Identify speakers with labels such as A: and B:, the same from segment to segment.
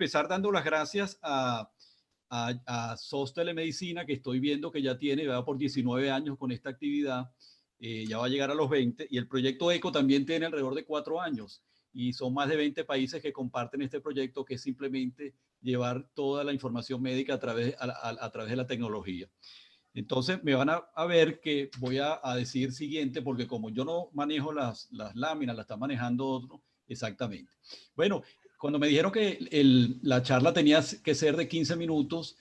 A: empezar dando las gracias a SOS Telemedicina, que estoy viendo que ya va por 19 años con esta actividad, ya va a llegar a los 20, y el proyecto ECO también tiene alrededor de 4 años, y son más de 20 países que comparten este proyecto, que es simplemente llevar toda la información médica a través de la tecnología. Entonces me van a ver que voy a decir siguiente, porque como yo no manejo las láminas, las está manejando otro exactamente. Bueno, cuando me dijeron que la charla tenía que ser de 15 minutos,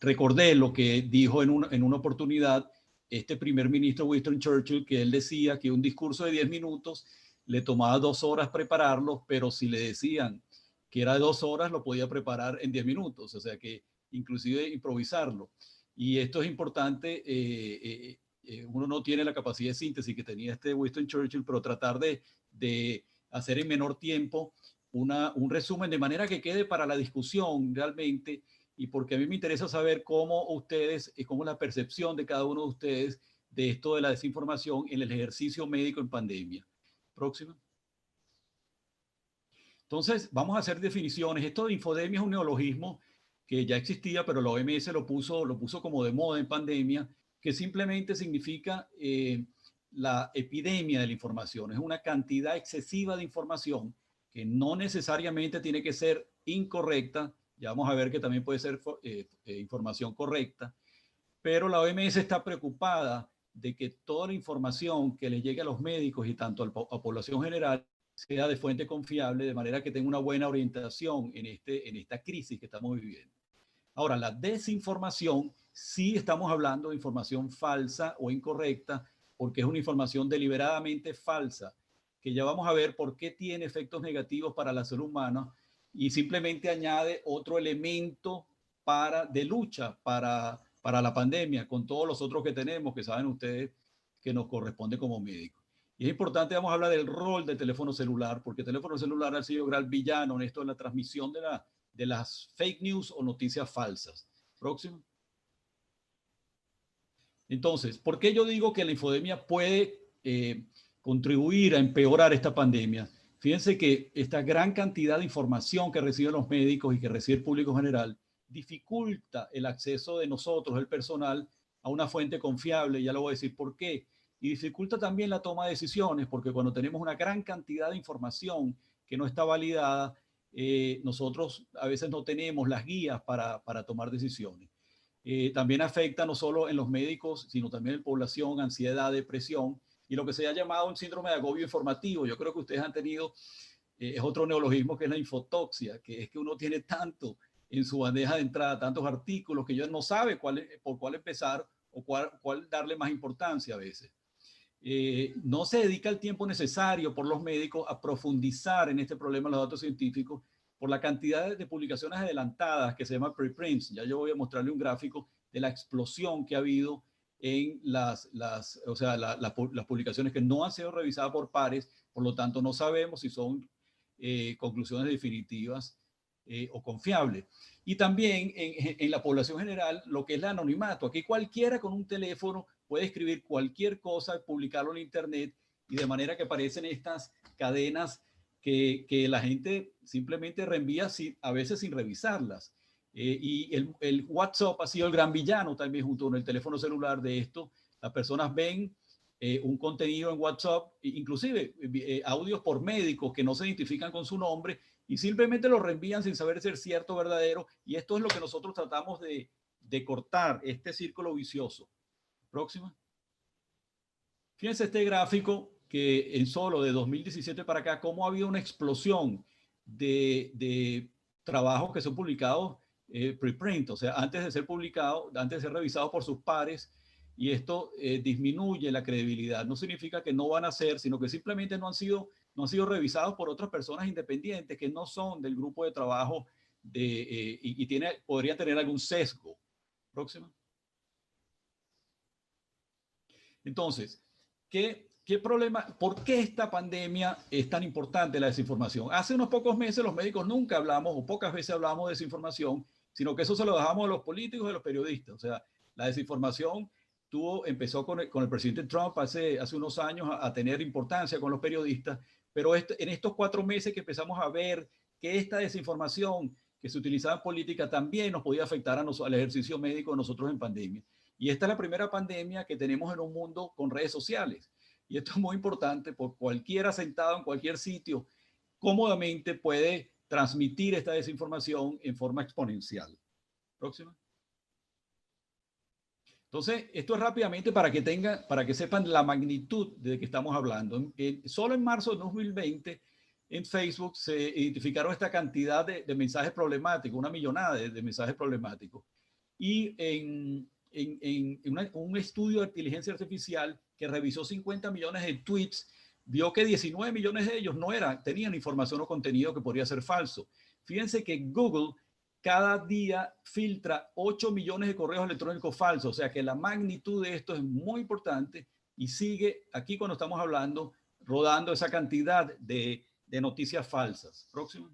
A: recordé lo que dijo en una oportunidad este primer ministro Winston Churchill, que él decía que un discurso de 10 minutos le tomaba 2 horas prepararlo, pero si le decían que era de 2 horas, lo podía preparar en 10 minutos. O sea que inclusive improvisarlo. Y esto es importante, uno no tiene la capacidad de síntesis que tenía este Winston Churchill, pero tratar de hacer en menor tiempo un resumen de manera que quede para la discusión realmente, y porque a mí me interesa saber cómo ustedes, cómo es la percepción de cada uno de ustedes de esto de la desinformación en el ejercicio médico en pandemia. Próxima. Entonces, vamos a hacer definiciones. Esto de infodemia es un neologismo que ya existía, pero la OMS lo puso como de moda en pandemia, que simplemente significa la epidemia de la información. Es una cantidad excesiva de información que no necesariamente tiene que ser incorrecta. Ya vamos a ver que también puede ser información correcta, pero la OMS está preocupada de que toda la información que le llegue a los médicos y tanto a población general sea de fuente confiable, de manera que tenga una buena orientación en esta crisis que estamos viviendo. Ahora, la desinformación, sí estamos hablando de información falsa o incorrecta, porque es una información deliberadamente falsa, que ya vamos a ver por qué tiene efectos negativos para la salud humana, y simplemente añade otro elemento de lucha para la pandemia, con todos los otros que tenemos, que saben ustedes que nos corresponde como médicos. Y es importante, vamos a hablar del rol del teléfono celular, porque el teléfono celular ha sido gran villano en esto de la transmisión de las fake news o noticias falsas. Próximo. Entonces, ¿por qué yo digo que la infodemia puede contribuir a empeorar esta pandemia? Fíjense que esta gran cantidad de información que reciben los médicos y que recibe el público general dificulta el acceso de nosotros, el personal, a una fuente confiable. Ya lo voy a decir por qué. Y dificulta también la toma de decisiones, porque cuando tenemos una gran cantidad de información que no está validada, nosotros a veces no tenemos las guías para tomar decisiones. También afecta no solo en los médicos, sino también en población, ansiedad, depresión y lo que se ha llamado un síndrome de agobio informativo. Yo creo que ustedes han tenido, es otro neologismo, que es la infotoxia, que es que uno tiene tanto en su bandeja de entrada, tantos artículos, que yo no sabe por cuál empezar o cuál darle más importancia a veces. No se dedica el tiempo necesario por los médicos a profundizar en este problema de los datos científicos por la cantidad de publicaciones adelantadas que se llama preprints. Ya yo voy a mostrarle un gráfico de la explosión que ha habido en las publicaciones que no han sido revisadas por pares, por lo tanto no sabemos si son conclusiones definitivas o confiables. Y también en la población general, lo que es el anonimato. Aquí cualquiera con un teléfono puede escribir cualquier cosa, publicarlo en internet, y de manera que aparecen estas cadenas que la gente simplemente reenvía a veces sin revisarlas. Y el WhatsApp ha sido el gran villano también junto con el teléfono celular de esto. Las personas ven un contenido en WhatsApp, inclusive audios por médicos que no se identifican con su nombre, y simplemente lo reenvían sin saber si es cierto o verdadero. Y esto es lo que nosotros tratamos de cortar, este círculo vicioso. Próxima. Fíjense este gráfico que en solo de 2017 para acá, cómo ha habido una explosión de trabajos que son publicados preprint, o sea, antes de ser publicados, antes de ser revisados por sus pares, y esto disminuye la credibilidad. No significa que no van a ser, sino que simplemente no han sido revisados por otras personas independientes que no son del grupo de trabajo y podrían tener algún sesgo. Próxima. Entonces, ¿qué problema? ¿Por qué esta pandemia es tan importante, la desinformación? Hace unos pocos meses los médicos nunca hablamos o pocas veces hablamos de desinformación, sino que eso se lo dejamos a los políticos y a los periodistas. O sea, la desinformación empezó con el presidente Trump hace unos años a tener importancia con los periodistas, pero en estos 4 meses que empezamos a ver que esta desinformación que se utilizaba en política también nos podía afectar al ejercicio médico de nosotros en pandemia. Y esta es la primera pandemia que tenemos en un mundo con redes sociales. Y esto es muy importante porque cualquiera sentado en cualquier sitio cómodamente puede transmitir esta desinformación en forma exponencial. Próxima. Entonces, esto es rápidamente para que sepan la magnitud de que estamos hablando. Solo en marzo de 2020, en Facebook se identificaron esta cantidad de mensajes problemáticos, una millonada de mensajes problemáticos. Y un estudio de inteligencia artificial que revisó 50 millones de tweets, vio que 19 millones de ellos tenían información o contenido que podría ser falso. Fíjense que Google cada día filtra 8 millones de correos electrónicos falsos, o sea que la magnitud de esto es muy importante y sigue aquí cuando estamos hablando, rodando esa cantidad de noticias falsas. Próximo.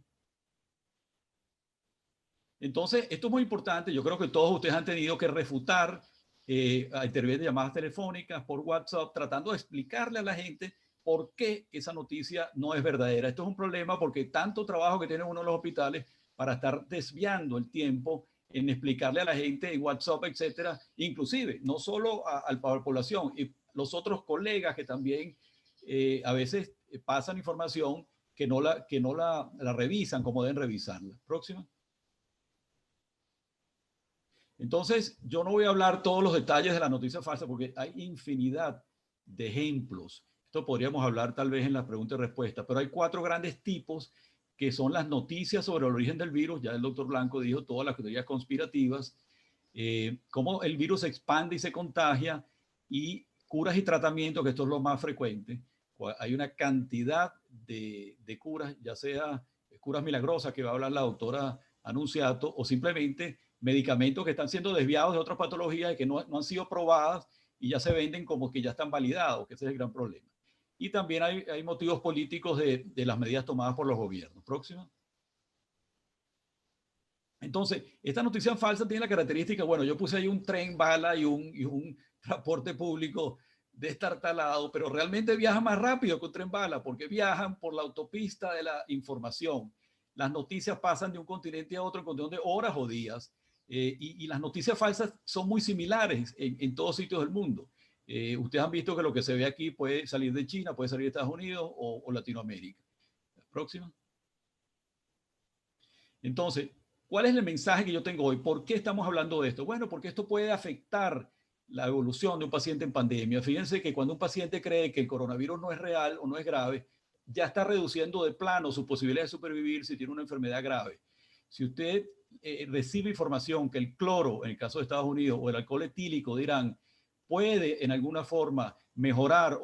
A: Entonces, esto es muy importante. Yo creo que todos ustedes han tenido que refutar a través de llamadas telefónicas, por WhatsApp, tratando de explicarle a la gente por qué esa noticia no es verdadera. Esto es un problema porque tanto trabajo que tiene uno en los hospitales para estar desviando el tiempo en explicarle a la gente en WhatsApp, etcétera, inclusive no solo a la población, y los otros colegas que también a veces pasan información que no la revisan como deben revisarla. Próxima. Entonces, yo no voy a hablar todos los detalles de la noticia falsa porque hay infinidad de ejemplos. Esto podríamos hablar tal vez en las preguntas y respuestas, pero hay 4 grandes tipos que son las noticias sobre el origen del virus. Ya el doctor Blanco dijo todas las teorías conspirativas, cómo el virus se expande y se contagia, y curas y tratamientos, que esto es lo más frecuente. Hay una cantidad de curas, ya sea curas milagrosas que va a hablar la doctora Anunciato, o simplemente medicamentos que están siendo desviados de otras patologías y que no han sido probadas y ya se venden como que ya están validados, que ese es el gran problema. Y también hay motivos políticos de las medidas tomadas por los gobiernos. Próxima. Entonces, esta noticia falsa tiene la característica, bueno, yo puse ahí un tren bala y un transporte público destartalado, pero realmente viaja más rápido que un tren bala porque viajan por la autopista de la información. Las noticias pasan de un continente a otro en cuestión de horas o días, y las noticias falsas son muy similares en todos sitios del mundo. Ustedes han visto que lo que se ve aquí puede salir de China, puede salir de Estados Unidos o Latinoamérica. Próxima. Entonces, ¿cuál es el mensaje que yo tengo hoy? ¿Por qué estamos hablando de esto? Bueno, porque esto puede afectar la evolución de un paciente en pandemia. Fíjense que cuando un paciente cree que el coronavirus no es real o no es grave, ya está reduciendo de plano su posibilidad de supervivir si tiene una enfermedad grave. Si usted recibe información que el cloro, en el caso de Estados Unidos, o el alcohol etílico de Irán, puede en alguna forma mejorar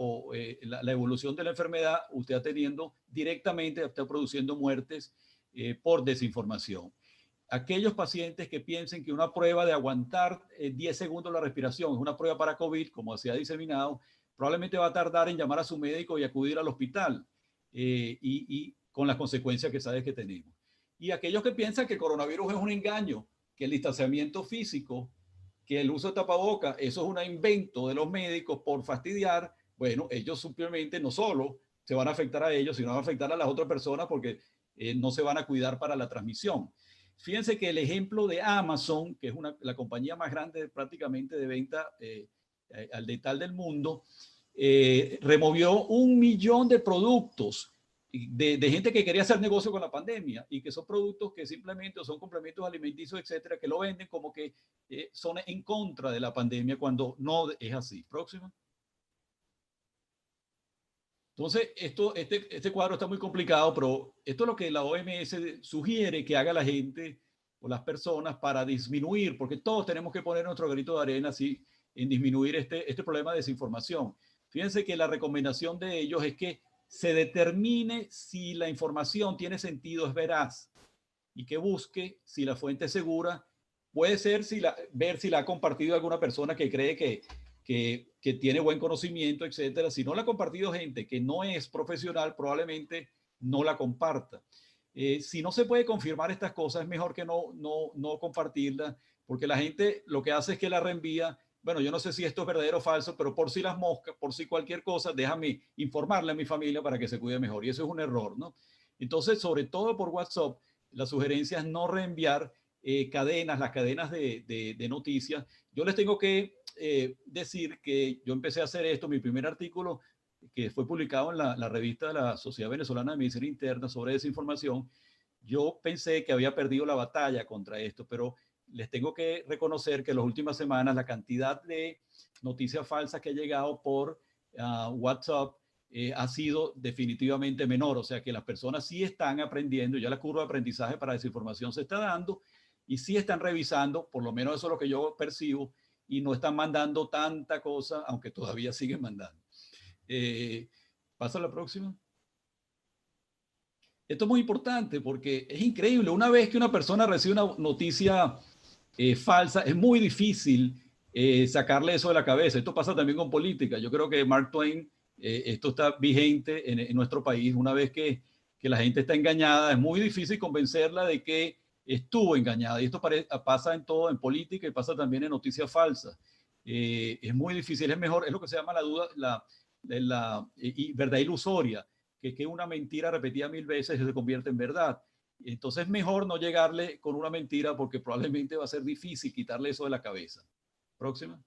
A: la evolución de la enfermedad, usted está teniendo directamente, está produciendo muertes por desinformación. Aquellos pacientes que piensen que una prueba de aguantar 10 segundos la respiración es una prueba para COVID, como se ha diseminado, probablemente va a tardar en llamar a su médico y acudir al hospital, y con las consecuencias que sabes que tenemos. Y aquellos que piensan que el coronavirus es un engaño, que el distanciamiento físico, que el uso de tapabocas, eso es un invento de los médicos por fastidiar, bueno, ellos simplemente no solo se van a afectar a ellos, sino van a afectar a las otras personas porque no se van a cuidar para la transmisión. Fíjense que el ejemplo de Amazon, que es la compañía más grande prácticamente de venta al detalle del mundo, removió 1 millón de productos de gente que quería hacer negocio con la pandemia y que son productos que simplemente son complementos alimenticios, etcétera, que lo venden como que son en contra de la pandemia cuando no es así. Próximo. Entonces, este cuadro está muy complicado, pero esto es lo que la OMS sugiere que haga la gente o las personas para disminuir, porque todos tenemos que poner nuestro granito de arena así, en disminuir este problema de desinformación. Fíjense que la recomendación de ellos es que se determine si la información tiene sentido, es veraz, y que busque si la fuente es segura. Puede ser ver si la ha compartido alguna persona que cree que tiene buen conocimiento, etcétera. Si no la ha compartido gente que no es profesional, probablemente no la comparta. Si no se puede confirmar estas cosas, es mejor que no compartirla, porque la gente lo que hace es que la reenvía. Bueno, yo no sé si esto es verdadero o falso, pero por si las moscas, por si cualquier cosa, déjame informarle a mi familia para que se cuide mejor. Y eso es un error, ¿no? Entonces, sobre todo por WhatsApp, la sugerencia es no reenviar las cadenas de noticias. Yo les tengo que decir que yo empecé a hacer esto, mi primer artículo que fue publicado en la revista de la Sociedad Venezolana de Medicina Interna sobre desinformación. Yo pensé que había perdido la batalla contra esto, pero les tengo que reconocer que en las últimas semanas la cantidad de noticias falsas que ha llegado por WhatsApp ha sido definitivamente menor. O sea que las personas sí están aprendiendo, ya la curva de aprendizaje para desinformación se está dando y sí están revisando, por lo menos eso es lo que yo percibo, y no están mandando tanta cosa, aunque todavía siguen mandando. Pasa a la próxima. Esto es muy importante porque es increíble. Una vez que una persona recibe una noticia falsa, es muy difícil sacarle eso de la cabeza. Esto pasa también con política. Yo creo que Mark Twain, esto está vigente en nuestro país. Una vez que la gente está engañada, es muy difícil convencerla de que estuvo engañada. Y esto pasa en todo, en política y pasa también en noticias falsas. Es muy difícil, es mejor, es lo que se llama la duda, la verdad ilusoria, que una mentira repetida 1000 veces se convierte en verdad. Entonces es mejor no llegarle con una mentira porque probablemente va a ser difícil quitarle eso de la cabeza. Próxima.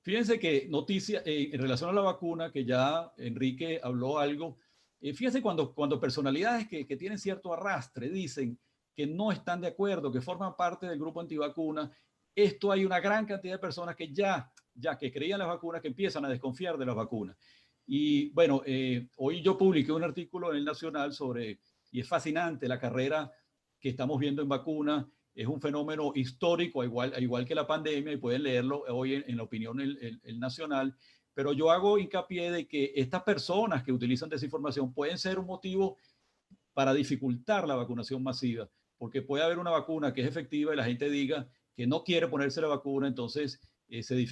A: Fíjense que noticia en relación a la vacuna, que ya Enrique habló algo, fíjense cuando personalidades que tienen cierto arrastre dicen que no están de acuerdo, que forman parte del grupo antivacuna, esto hay una gran cantidad de personas que ya que creían las vacunas, que empiezan a desconfiar de las vacunas. Y bueno, hoy yo publiqué un artículo en el Nacional sobre, y es fascinante, la carrera que estamos viendo en vacunas. Es un fenómeno histórico, igual que la pandemia, y pueden leerlo hoy en la opinión el Nacional, pero yo hago hincapié de que estas personas que utilizan desinformación pueden ser un motivo para dificultar la vacunación masiva, porque puede haber una vacuna que es efectiva y la gente diga que no quiere ponerse la vacuna, entonces se dificulta